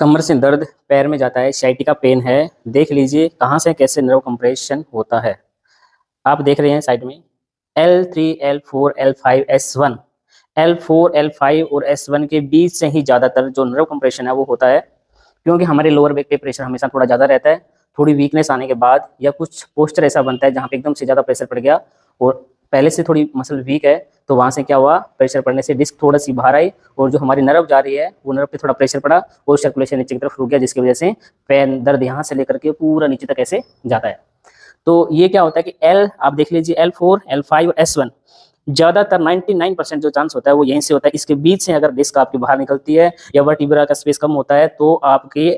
कमर से दर्द, पैर में जाता है, sciatica पेन है, देख लीजिए कहाँ से कैसे नर्व कंप्रेशन होता है। आप देख रहे हैं साइड में L3, L4, L5, S1, L4, L5 और S1 के बीच से ही ज़्यादातर जो नर्व कंप्रेशन है वो होता है, क्योंकि हमारे लोअर बैक पे प्रेशर हमेशा थोड़ा ज़्यादा रहता है। थोड़ी वीकनेस आने के बाद या कुछ पोस्चर ऐसा बनता है जहाँ पे एकदम से ज़्यादा प्रेशर पड़ गया और पहले से थोड़ी मसल वीक है, तो वहाँ से क्या हुआ, प्रेशर पड़ने से डिस्क थोड़ा सी बाहर आई और जो हमारी नर्व जा रही है वो नर्व पे थोड़ा प्रेशर पड़ा और सर्कुलेशन नीचे की तरफ रुक गया, जिसकी वजह से पेन दर्द यहाँ से लेकर के पूरा नीचे तक ऐसे जाता है। तो ये क्या होता है कि L आप देख लीजिए L4, L5 और S1 ज़्यादातर 99% जो चांस होता है वो यहीं से होता है। इसके बीच से अगर डिस्क आपकी बाहर निकलती है या वर्टिब्रा का स्पेस कम होता है तो आपके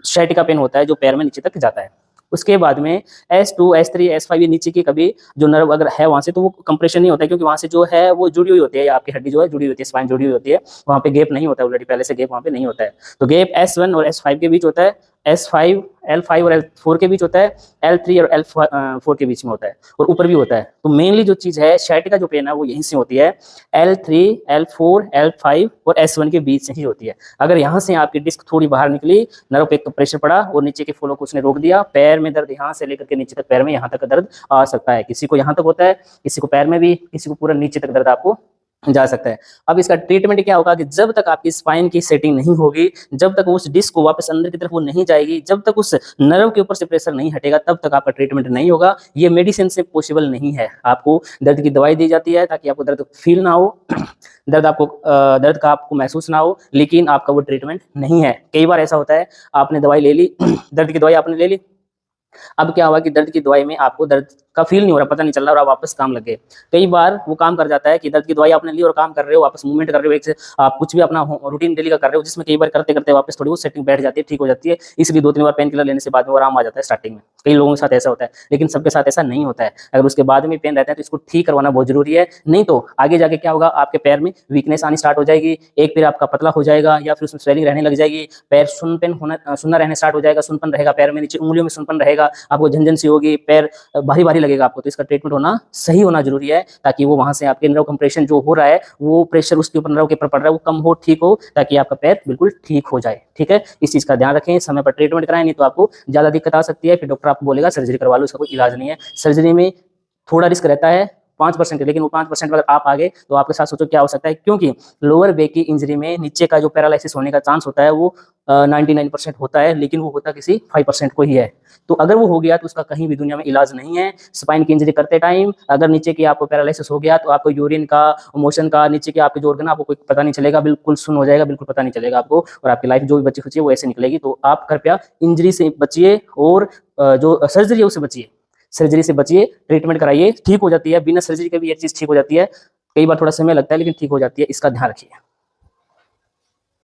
sciatica पेन होता है जो पैर में नीचे तक जाता है। उसके बाद में S2, S3, S5 ये नीचे की कभी जो नर्व अगर है वहाँ से तो वो कंप्रेशन नहीं होता है, क्योंकि वहाँ से जो है वो जुड़ी हुई होती है, या आपकी हड्डी जो है जुड़ी हुई होती है, स्पाइन जुड़ी हुई होती है, वहाँ पे गैप नहीं होता है, ऑलरेडी पहले से गैप वहाँ पे नहीं होता है। तो गैप S1 और S5 के बीच होता है, S5 L5 और L4 के बीच होता है, L3 और L4 के बीच में होता है और ऊपर भी होता है। तो मेनली जो चीज़ है sciatica जो पेन है वो यहीं से होती है, L3, L4, L5 और S1 के बीच से ही होती है। अगर यहाँ से आपकी डिस्क थोड़ी बाहर निकली, नर्व पे प्रेशर पड़ा और नीचे के फ्लो को उसने रोक दिया, पैर में दर्द यहाँ से लेकर के नीचे तक पैर में यहाँ तक दर्द आ सकता है। किसी को यहाँ तक होता है, किसी को पैर में भी, किसी को पूरा नीचे तक दर्द आपको जा सकता है। अब इसका ट्रीटमेंट क्या होगा कि जब तक आपकी स्पाइन की सेटिंग नहीं होगी, जब तक उस डिस्क को वापस अंदर की तरफ वो नहीं जाएगी, जब तक उस नर्व के ऊपर से प्रेशर नहीं हटेगा, तब तक आपका ट्रीटमेंट नहीं होगा। ये मेडिसिन से पॉसिबल नहीं है। आपको दर्द की दवाई दी जाती है ताकि आपको दर्द फील ना हो, दर्द का आपको महसूस ना हो, लेकिन आपका वो ट्रीटमेंट नहीं है। कई बार ऐसा होता है, आपने दवाई ले ली, दर्द की दवाई आपने ले ली, अब क्या हुआ कि दर्द की दवाई में आपको दर्द का फील नहीं हो रहा, पता नहीं चल रहा और आप वापस काम लग गए। कई बार वो काम कर जाता है कि दर्द की दवाई आपने ली और काम कर रहे हो, वापस मूवमेंट कर रहे हो, एक से आप कुछ भी अपना रूटीन डेली का कर रहे हो, जिसमें कई बार करते करते वापस थोड़ी वो सेटिंग बैठ जाती है, ठीक हो जाती है। इसलिए 2-3 बार पेन किलर लेने से बाद में आराम आ जाता है स्टार्टिंग में। कई लोगों के साथ ऐसा होता है, लेकिन सबके साथ ऐसा नहीं होता है। अगर उसके बाद में पेन रहता है तो इसको ठीक करवाना बहुत जरूरी है, नहीं तो आगे जाके क्या होगा, आपके पैर में वीकनेस आनी स्टार्ट हो जाएगी, एक पैर आपका पतला हो जाएगा या फिर उसमें स्वेलिंग रहने लग जाएगी, पैर सुन्ना रहने स्टार्ट हो जाएगा, सुनपन रहेगा पैर में, नीचे उंगलियों में सुनपन रहेगा, आपको झंझन सी होगी, पैर भारी भारी लगेगा आपको। तो इसका ट्रीटमेंट होना सही होना जरूरी है, ताकि वो वहां से आपके नर्व कंप्रेशन जो हो रहा है, वो प्रेशर उसके ऊपर नर्व के ऊपर पड़ रहा है, वो कम हो, ठीक हो, ताकि आपका पैर बिल्कुल ठीक हो जाए। ठीक है, इस चीज का ध्यान रखें, समय पर ट्रीटमेंट कराएं, नहीं तो आपको ज्यादा दिक्कत आ सकती है। फिर डॉक्टर आपको बोलेगा सर्जरी करवा लो, इसका कोई इलाज नहीं है। सर्जरी में थोड़ा रिस्क रहता है 5%, लेकिन वो 5% अगर आप आ गए तो आपके साथ सोचो क्या हो सकता है, क्योंकि लोअर बैक की इंजरी में नीचे का जो पैरालिसिस होने का चांस होता है वो 99% होता है, लेकिन वो होता किसी 5% को ही है। तो अगर वो हो गया तो उसका कहीं भी दुनिया में इलाज नहीं है। स्पाइन की इंजरी करते टाइम अगर नीचे की आपको पैरालिसिस हो गया तो आपको यूरिन का, मोशन का, नीचे के आपके जो ऑर्गन आपको कोई पता नहीं चलेगा, बिल्कुल सुन हो जाएगा, बिल्कुल पता नहीं चलेगा आपको, और आपकी लाइफ जो भी बची खुची है वो ऐसे निकलेगी। तो आप कृपया इंजरी से बचिए और जो सर्जरी है उससे बचिए। सर्जरी से बचिए, ट्रीटमेंट कराइए, ठीक हो जाती है। बिना सर्जरी के भी ये चीज ठीक हो जाती है। कई बार थोड़ा समय लगता है लेकिन ठीक हो जाती है, इसका ध्यान रखिए।